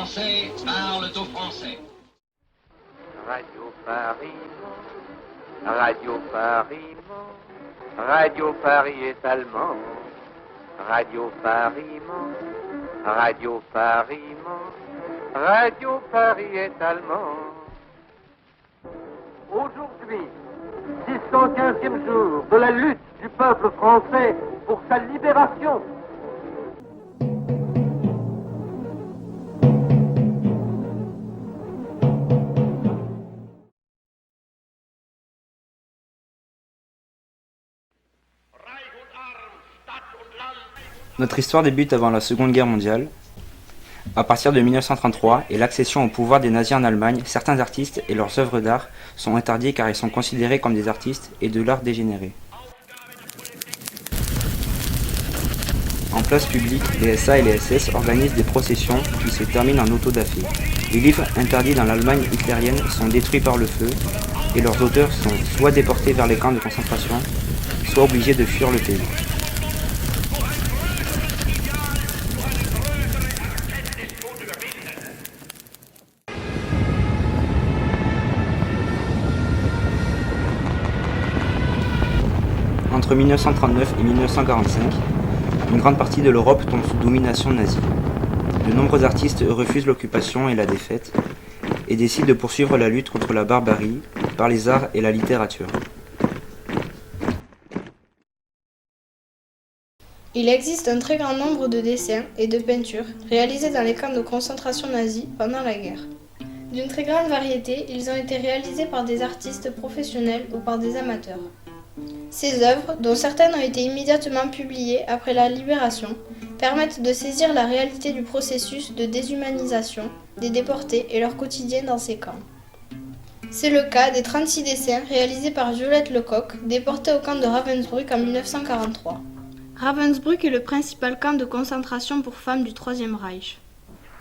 Français parlent aux Français. Radio Paris, Radio Paris, Radio Paris est allemand. Radio Paris, Radio Paris, Radio Paris est allemand. Aujourd'hui, 615e jour de la lutte du peuple français pour sa libération. Notre histoire débute avant la Seconde Guerre mondiale. À partir de 1933 et l'accession au pouvoir des nazis en Allemagne, certains artistes et leurs œuvres d'art sont interdits car ils sont considérés comme des artistes et de l'art dégénéré. En place publique, les SA et les SS organisent des processions qui se terminent en autodafé. Les livres interdits dans l'Allemagne hitlérienne sont détruits par le feu et leurs auteurs sont soit déportés vers les camps de concentration, soit obligés de fuir le pays. Entre 1939 et 1945, une grande partie de l'Europe tombe sous domination nazie. De nombreux artistes refusent l'occupation et la défaite et décident de poursuivre la lutte contre la barbarie par les arts et la littérature. Il existe un très grand nombre de dessins et de peintures réalisés dans les camps de concentration nazis pendant la guerre. D'une très grande variété, ils ont été réalisés par des artistes professionnels ou par des amateurs. Ces œuvres, dont certaines ont été immédiatement publiées après la libération, permettent de saisir la réalité du processus de déshumanisation des déportés et leur quotidien dans ces camps. C'est le cas des 36 dessins réalisés par Violette Lecoq, déportée au camp de Ravensbrück en 1943. Ravensbrück est le principal camp de concentration pour femmes du Troisième Reich.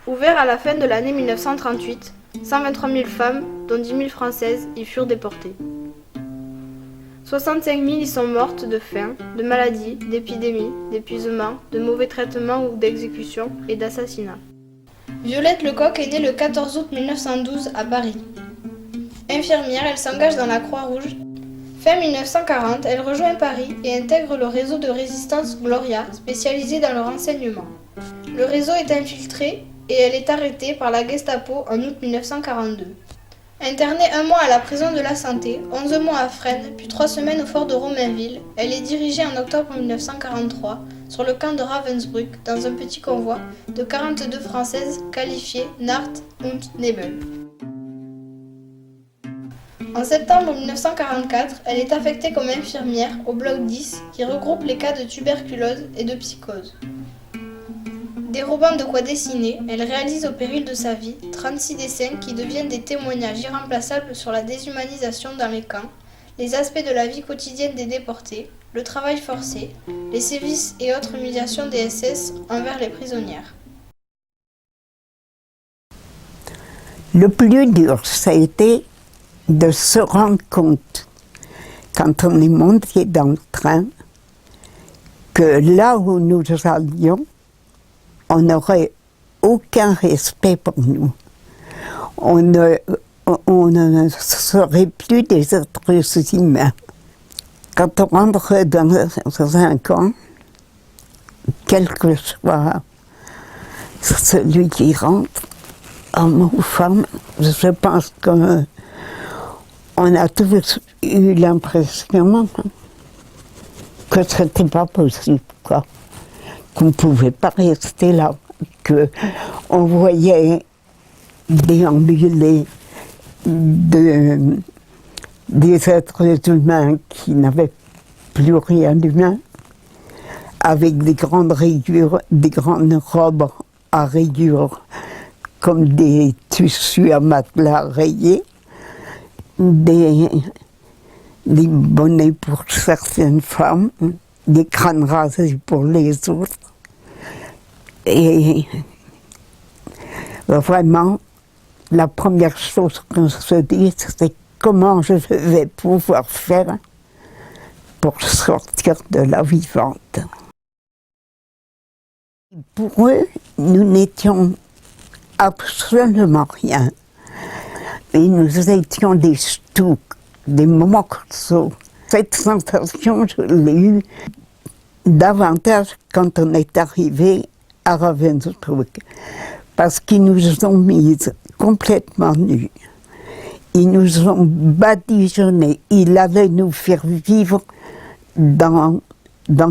Ouvert à la fin de l'année 1938, 123 000 femmes, dont 10 000 françaises, y furent déportées. 65 000 y sont mortes de faim, de maladies, d'épidémies, d'épuisement, de mauvais traitements ou d'exécutions et d'assassinats. Violette Lecoq est née le 14 août 1912 à Paris. Infirmière, elle s'engage dans la Croix-Rouge. Fin 1940, elle rejoint Paris et intègre le réseau de résistance Gloria, spécialisé dans le renseignement. Le réseau est infiltré et elle est arrêtée par la Gestapo en août 1942. Internée 1 mois à la prison de la Santé, 11 mois à Fresnes, puis 3 semaines au fort de Romainville, elle est dirigée en octobre 1943 sur le camp de Ravensbrück dans un petit convoi de 42 Françaises qualifiées Naht und Nebel. En septembre 1944, elle est affectée comme infirmière au bloc 10 qui regroupe les cas de tuberculose et de psychose. Dérobant de quoi dessiner, elle réalise au péril de sa vie 36 dessins qui deviennent des témoignages irremplaçables sur la déshumanisation dans les camps, les aspects de la vie quotidienne des déportés, le travail forcé, les sévices et autres humiliations des SS envers les prisonnières. Le plus dur, ça a été de se rendre compte, quand on est monté dans le train, que là où nous allions, on n'aurait aucun respect pour nous. On ne serait plus des êtres humains. Quand on rentre dans un camp, quel que soit celui qui rentre, homme ou femme, je pense qu'on a tous eu l'impression que ce n'était pas possible, quoi. Qu'on ne pouvait pas rester là, qu'on voyait déambuler des êtres humains qui n'avaient plus rien d'humain, avec des grandes rayures, des grandes robes à rayures, comme des tissus à matelas rayés, des bonnets pour certaines femmes, des crânes rasés pour les autres. Et vraiment, la première chose qu'on se dit, c'est comment je vais pouvoir faire pour sortir de là vivante. Pour eux, nous n'étions absolument rien. Et nous étions des stoucs, des morceaux. Cette sensation, je l'ai eue davantage quand on est arrivé à Ravensbrück, parce qu'ils nous ont mis complètement nus. Ils nous ont badigeonnés. Ils allaient nous faire vivre dans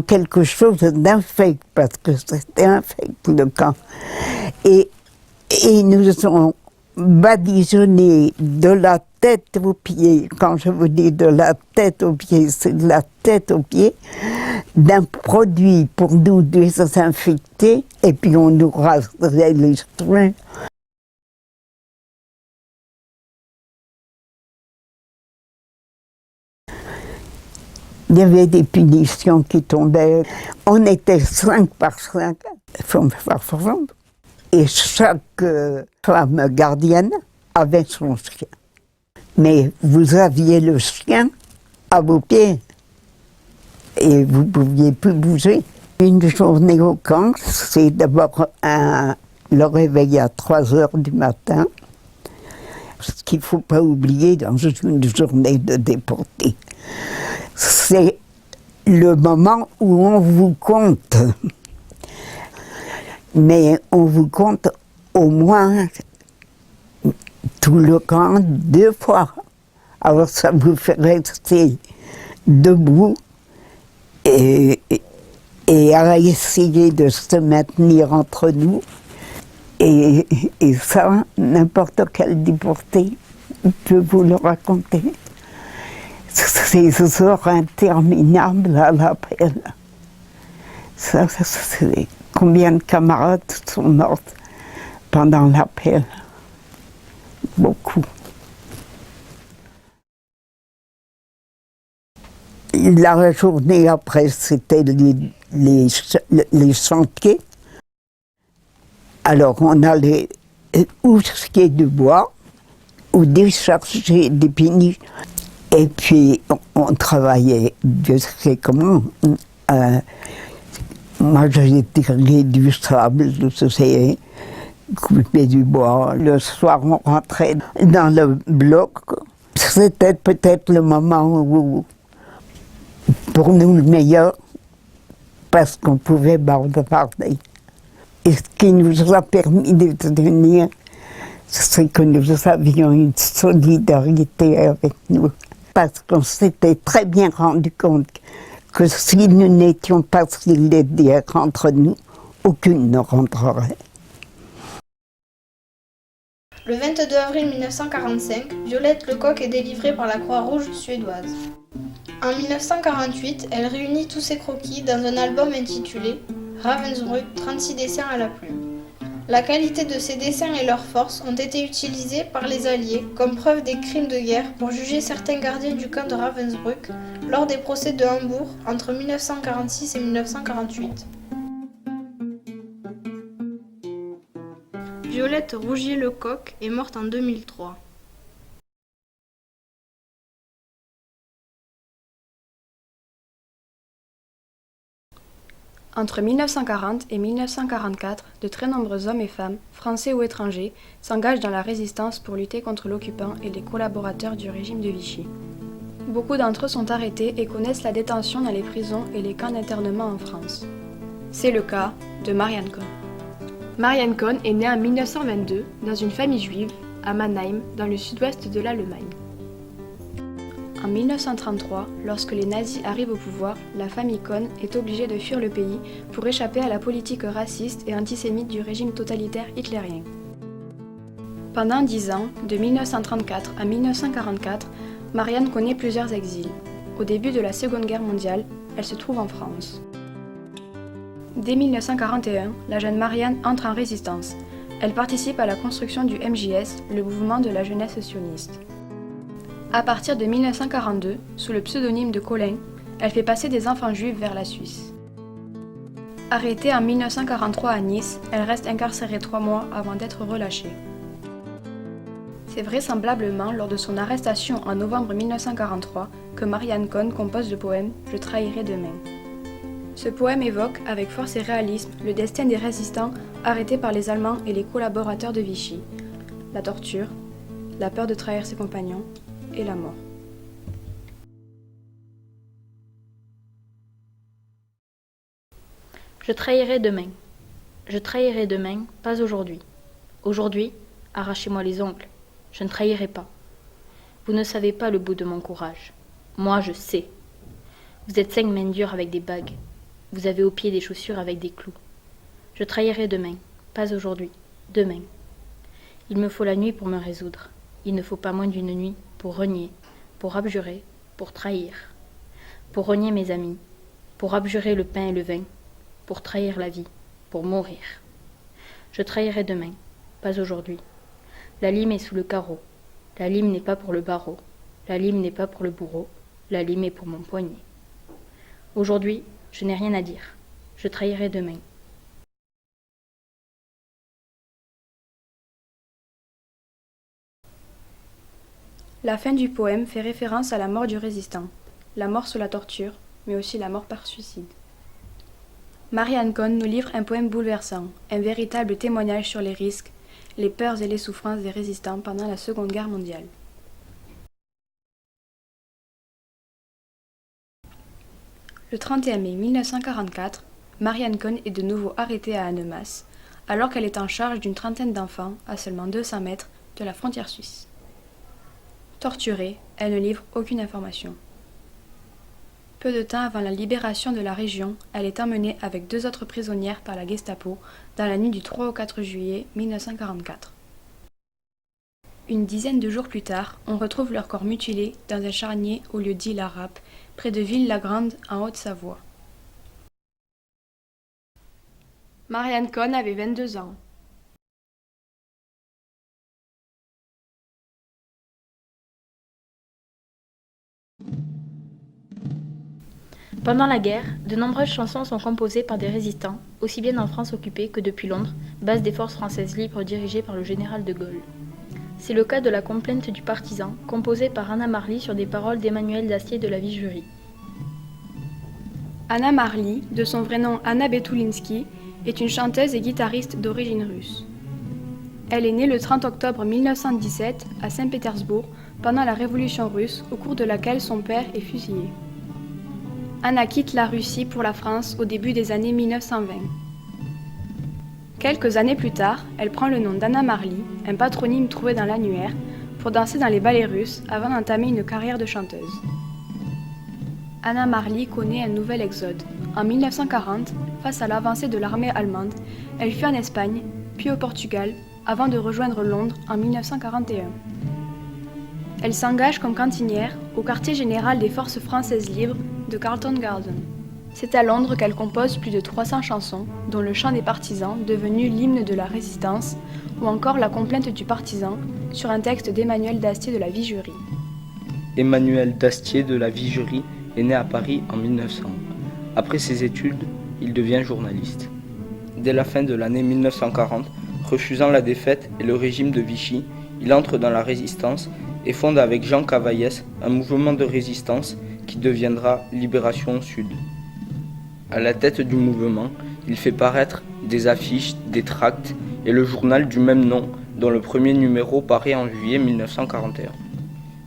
quelque chose d'infect, parce que c'était infect le camp. Et ils nous ont badigeonnés de la tête aux pieds. Quand je vous dis de la tête aux pieds, c'est de la tête aux pieds, d'un produit pour nous désinfecter, et puis on nous raserait les cheveux. Il y avait des punitions qui tombaient. On était 5 par 5, et chaque femme gardienne avait son chien. Mais vous aviez le chien à vos pieds et vous ne pouviez plus bouger. Une journée au camp, c'est d'abord le réveil à 3 heures du matin. Ce qu'il ne faut pas oublier dans une journée de déportés, c'est le moment où on vous compte. Mais on vous compte au moins tout le camp 2 fois. Alors ça vous fait rester debout et à essayer de se maintenir entre nous. Et ça, n'importe quel déporté peut vous le raconter. Ces heures interminables à l'appel. Ça, c'est combien de camarades sont morts pendant l'appel? Beaucoup. La journée après, c'était les chantiers. Alors on allait ou scier du bois, ou décharger des péniches. Et puis on travaillait, je sais comment. Moi j'ai tiré du sable, je sais, coupé du bois. Le soir on rentrait dans le bloc. C'était peut-être le moment où, pour nous le meilleur, parce qu'on pouvait bombarder. Et ce qui nous a permis de tenir, c'est que nous avions une solidarité avec nous. Parce qu'on s'était très bien rendu compte que si nous n'étions pas solidaires entre nous, aucune ne rentrerait. Le 22 avril 1945, Violette Lecoq est délivrée par la Croix-Rouge suédoise. En 1948, elle réunit tous ses croquis dans un album intitulé Ravensbrück, 36 dessins à la plume. La qualité de ces dessins et leur force ont été utilisés par les Alliés comme preuve des crimes de guerre pour juger certains gardiens du camp de Ravensbrück lors des procès de Hambourg entre 1946 et 1948. Violette Rougier-Lecoq est morte en 2003. Entre 1940 et 1944, de très nombreux hommes et femmes, français ou étrangers, s'engagent dans la résistance pour lutter contre l'occupant et les collaborateurs du régime de Vichy. Beaucoup d'entre eux sont arrêtés et connaissent la détention dans les prisons et les camps d'internement en France. C'est le cas de Marianne Cohn. Marianne Cohn est née en 1922 dans une famille juive à Mannheim, dans le sud-ouest de l'Allemagne. En 1933, lorsque les nazis arrivent au pouvoir, la famille Cohn est obligée de fuir le pays pour échapper à la politique raciste et antisémite du régime totalitaire hitlérien. Pendant 10 ans, de 1934 à 1944, Marianne connaît plusieurs exils. Au début de la Seconde Guerre mondiale, elle se trouve en France. Dès 1941, la jeune Marianne entre en résistance. Elle participe à la construction du MJS, le mouvement de la jeunesse sioniste. À partir de 1942, sous le pseudonyme de Colin, elle fait passer des enfants juifs vers la Suisse. Arrêtée en 1943 à Nice, elle reste incarcérée 3 mois avant d'être relâchée. C'est vraisemblablement lors de son arrestation en novembre 1943 que Marianne Cohn compose le poème « Je trahirai demain ». Ce poème évoque, avec force et réalisme, le destin des résistants arrêtés par les Allemands et les collaborateurs de Vichy, la torture, la peur de trahir ses compagnons et la mort. Je trahirai demain. Je trahirai demain, pas aujourd'hui. Aujourd'hui, arrachez-moi les ongles. Je ne trahirai pas. Vous ne savez pas le bout de mon courage. Moi, je sais. Vous êtes 5 mains dures avec des bagues. Vous avez au pied des chaussures avec des clous. Je trahirai demain, pas aujourd'hui, demain. Il me faut la nuit pour me résoudre. Il ne faut pas moins d'une nuit pour renier, pour abjurer, pour trahir. Pour renier mes amis, pour abjurer le pain et le vin, pour trahir la vie, pour mourir. Je trahirai demain, pas aujourd'hui. La lime est sous le carreau. La lime n'est pas pour le barreau. La lime n'est pas pour le bourreau. La lime est pour mon poignet. Aujourd'hui, je n'ai rien à dire. Je trahirai demain. La fin du poème fait référence à la mort du résistant, la mort sous la torture, mais aussi la mort par suicide. Marie-Anne Cohn nous livre un poème bouleversant, un véritable témoignage sur les risques, les peurs et les souffrances des résistants pendant la Seconde Guerre mondiale. Le 31 mai 1944, Marie-Anne Cohn est de nouveau arrêtée à Annemasse, alors qu'elle est en charge d'une trentaine d'enfants à seulement 200 mètres de la frontière suisse. Torturée, elle ne livre aucune information. Peu de temps avant la libération de la région, elle est emmenée avec 2 autres prisonnières par la Gestapo dans la nuit du 3 au 4 juillet 1944. Une dizaine de jours plus tard, on retrouve leur corps mutilé dans un charnier au lieu dit La Rappe, près de Ville-la-Grande en Haute-Savoie. Marie-Anne Cohn avait 22 ans. Pendant la guerre, de nombreuses chansons sont composées par des résistants, aussi bien en France occupée que depuis Londres, base des forces françaises libres dirigées par le général de Gaulle. C'est le cas de la complainte du partisan, composée par Anna Marly sur des paroles d'Emmanuel Dastier de la Vigerie. Anna Marly, de son vrai nom Anna Betulinsky, est une chanteuse et guitariste d'origine russe. Elle est née le 30 octobre 1917 à Saint-Pétersbourg pendant la Révolution russe, au cours de laquelle son père est fusillé. Anna quitte la Russie pour la France au début des années 1920. Quelques années plus tard, elle prend le nom d'Anna Marly, un patronyme trouvé dans l'annuaire, pour danser dans les ballets russes avant d'entamer une carrière de chanteuse. Anna Marly connaît un nouvel exode. En 1940, face à l'avancée de l'armée allemande, elle fuit en Espagne, puis au Portugal, avant de rejoindre Londres en 1941. Elle s'engage comme cantinière au quartier général des forces françaises libres de Carlton Garden. C'est à Londres qu'elle compose plus de 300 chansons, dont le chant des partisans, devenu l'hymne de la résistance, ou encore la complainte du partisan, sur un texte d'Emmanuel Dastier de la Vigerie. Emmanuel Dastier de la Vigerie est né à Paris en 1900. Après ses études, il devient journaliste. Dès la fin de l'année 1940, refusant la défaite et le régime de Vichy, il entre dans la résistance et fonde avec Jean Cavaillès un mouvement de résistance qui deviendra Libération Sud. À la tête du mouvement, il fait paraître des affiches, des tracts et le journal du même nom dont le premier numéro paraît en juillet 1941.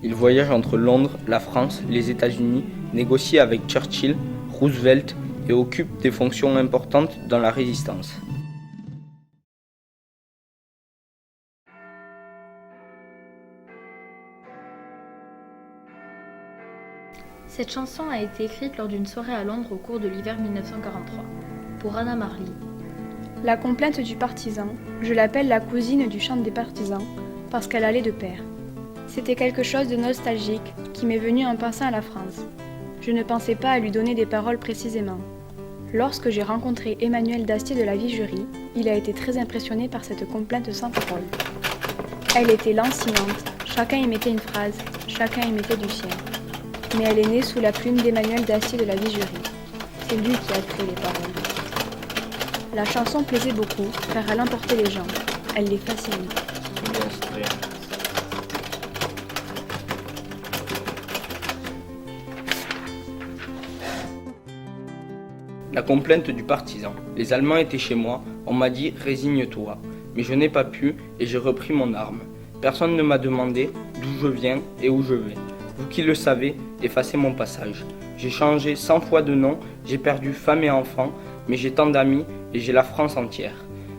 Il voyage entre Londres, la France, les États-Unis, négocie avec Churchill, Roosevelt et occupe des fonctions importantes dans la résistance. Cette chanson a été écrite lors d'une soirée à Londres au cours de l'hiver 1943, pour Anna Marly. La complainte du partisan, je l'appelle la cousine du chant des partisans, parce qu'elle allait de pair. C'était quelque chose de nostalgique qui m'est venu en pensant à la France. Je ne pensais pas à lui donner des paroles précisément. Lorsque j'ai rencontré Emmanuel Dastier de la Vigerie, il a été très impressionné par cette complainte sans parole. Elle était lancinante, chacun y mettait une phrase, chacun y mettait du sien. Mais elle est née sous la plume d'Emmanuel Dastier de la Vigerie. C'est lui qui a créé les paroles. La chanson plaisait beaucoup car elle emportait les gens, elle les fascinait. La complainte du partisan. Les Allemands étaient chez moi, on m'a dit « résigne-toi ». Mais je n'ai pas pu et j'ai repris mon arme. Personne ne m'a demandé d'où je viens et où je vais. Vous qui le savez, effacez mon passage. J'ai changé 100 fois de nom, j'ai perdu femme et enfants, mais j'ai tant d'amis et j'ai la France entière.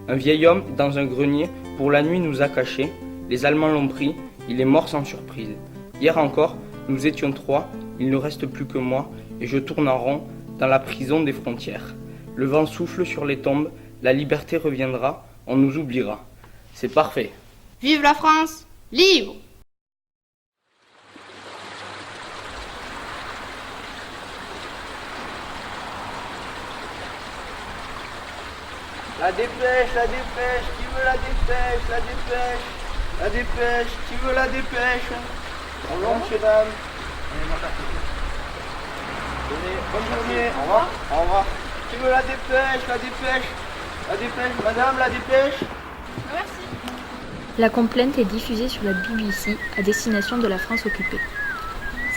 Un vieil homme dans un grenier pour la nuit nous a cachés. Les Allemands l'ont pris, il est mort sans surprise. Hier encore, nous étions 3, il ne reste plus que moi et je tourne en rond dans la prison des frontières. Le vent souffle sur les tombes, la liberté reviendra, on nous oubliera. C'est parfait. Vive la France, libre! La dépêche, qui veut la dépêche, qui veut la dépêche. Bonjour, monsieur, dame. Bonne journée, au revoir. Au revoir. Qui veut la dépêche, madame, la dépêche. Merci. La complainte est diffusée sur la BBC à destination de la France occupée.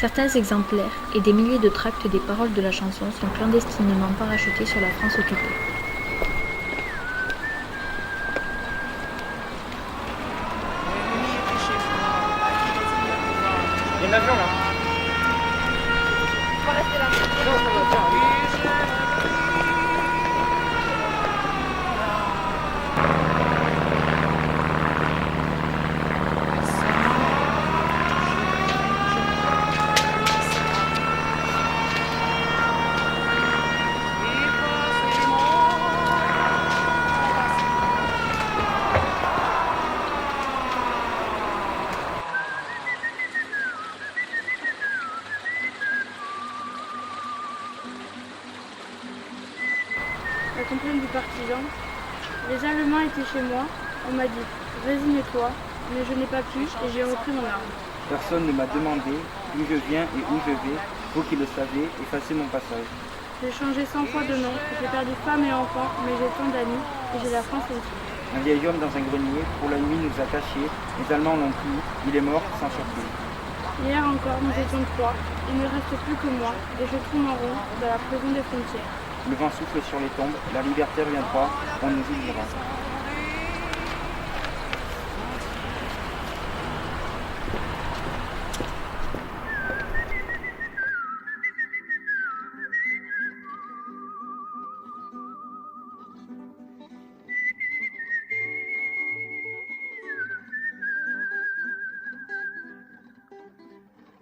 Certains exemplaires et des milliers de tracts des paroles de la chanson sont clandestinement parachutés sur la France occupée. Il y a un avion là. On va rester là. Non, ça va, tiens. La complainte du partisan. Les Allemands étaient chez moi, on m'a dit « résigne-toi », mais je n'ai pas pu et j'ai repris mon arme. Personne ne m'a demandé d'où je viens et où je vais. Vous qui le savez, effacez mon passage. J'ai changé 100 fois de nom, j'ai perdu femme et enfants, mais j'ai tant d'amis et j'ai la France entière. Un vieil homme dans un grenier, pour la nuit, nous a cachés. Les Allemands l'ont pris. Il est mort sans surprise. Hier encore, nous étions 3, il ne reste plus que moi et je tourne en rond dans la prison des frontières. Le vent souffle sur les tombes. La liberté reviendra. On nous oubliera.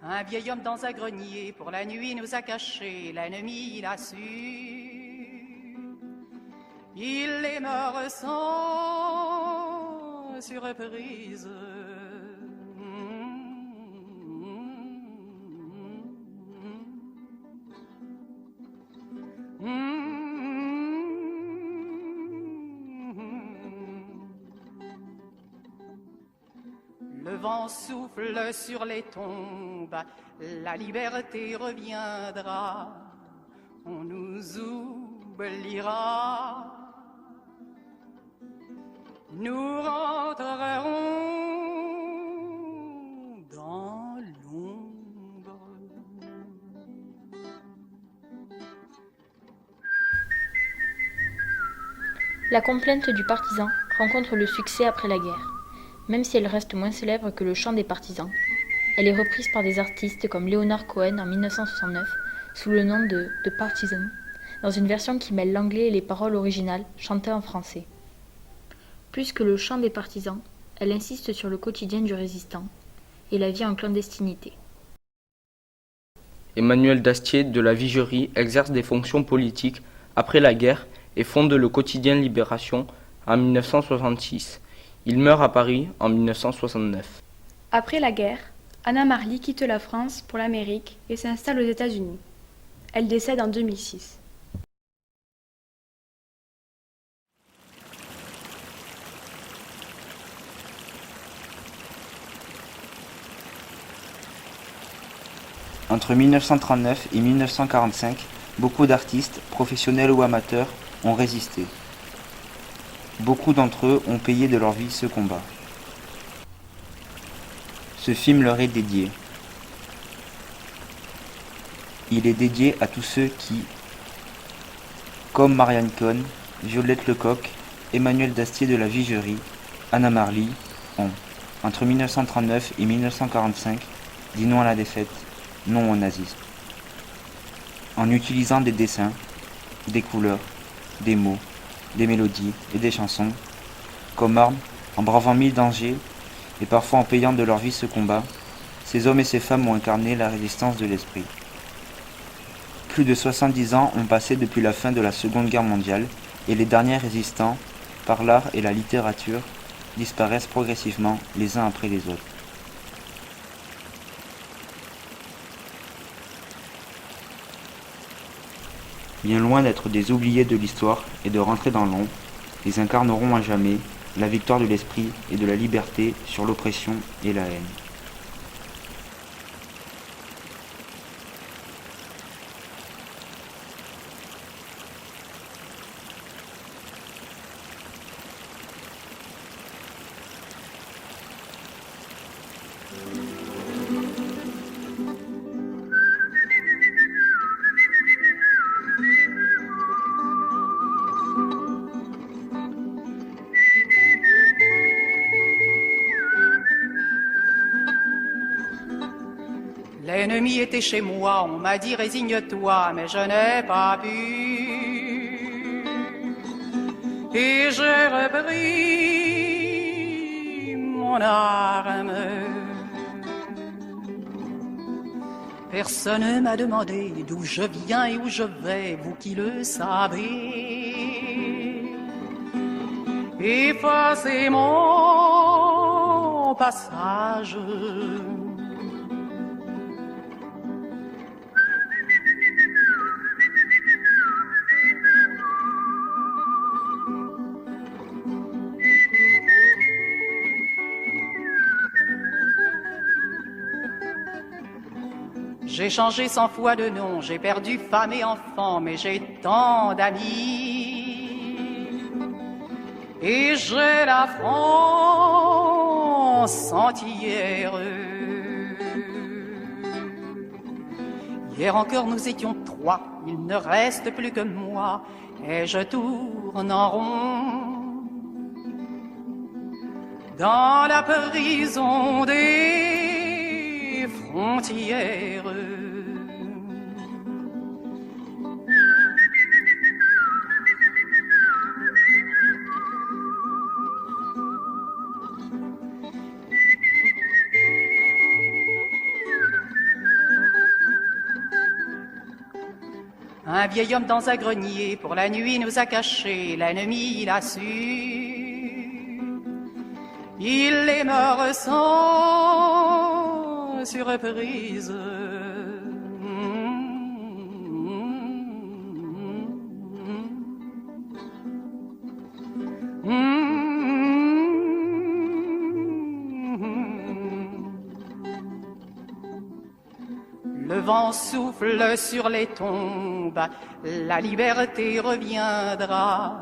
Un vieil homme dans un grenier, pour la nuit nous a cachés, l'ennemi l'a su. Il est mort sans surprise. Le vent souffle sur les tombes, la liberté reviendra, on nous oubliera. Nous rentrerons dans l'ombre. La complainte du partisan rencontre le succès après la guerre. Même si elle reste moins célèbre que le chant des partisans, elle est reprise par des artistes comme Leonard Cohen en 1969 sous le nom de The Partisan, dans une version qui mêle l'anglais et les paroles originales chantées en français. Plus que le chant des partisans, elle insiste sur le quotidien du résistant et la vie en clandestinité. Emmanuel Dastier de la Vigerie exerce des fonctions politiques après la guerre et fonde le quotidien Libération en 1966. Il meurt à Paris en 1969. Après la guerre, Anna Marly quitte la France pour l'Amérique et s'installe aux États-Unis. Elle décède en 2006. Entre 1939 et 1945, beaucoup d'artistes, professionnels ou amateurs, ont résisté. Beaucoup d'entre eux ont payé de leur vie ce combat. Ce film leur est dédié. Il est dédié à tous ceux qui, comme Marianne Cohn, Violette Lecoq, Emmanuel Dastier de la Vigerie, Anna Marly, ont, entre 1939 et 1945, dit non à la défaite, non au nazisme. En utilisant des dessins, des couleurs, des mots, des mélodies et des chansons, comme armes, en bravant mille dangers et parfois en payant de leur vie ce combat, ces hommes et ces femmes ont incarné la résistance de l'esprit. Plus de 70 ans ont passé depuis la fin de la Seconde Guerre mondiale et les derniers résistants, par l'art et la littérature, disparaissent progressivement les uns après les autres. Bien loin d'être des oubliés de l'histoire et de rentrer dans l'ombre, ils incarneront à jamais la victoire de l'esprit et de la liberté sur l'oppression et la haine. L'ennemi était chez moi, on m'a dit résigne-toi, mais je n'ai pas pu. Et j'ai repris mon arme. Personne ne m'a demandé d'où je viens et où je vais, vous qui le savez. Effacez mon passage. J'ai changé 100 fois de nom, j'ai perdu femme et enfant, mais j'ai tant d'amis. Et j'ai la France entière. Hier encore nous étions 3, il ne reste plus que moi, et je tourne en rond. Dans la prison des frontières. Un vieil homme dans un grenier, pour la nuit nous a cachés, l'ennemi l'a su. Il est mort sans surprise. Le vent souffle sur les tombes, la liberté reviendra,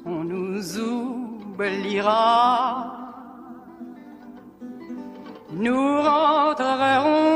on nous oubliera, nous rentrerons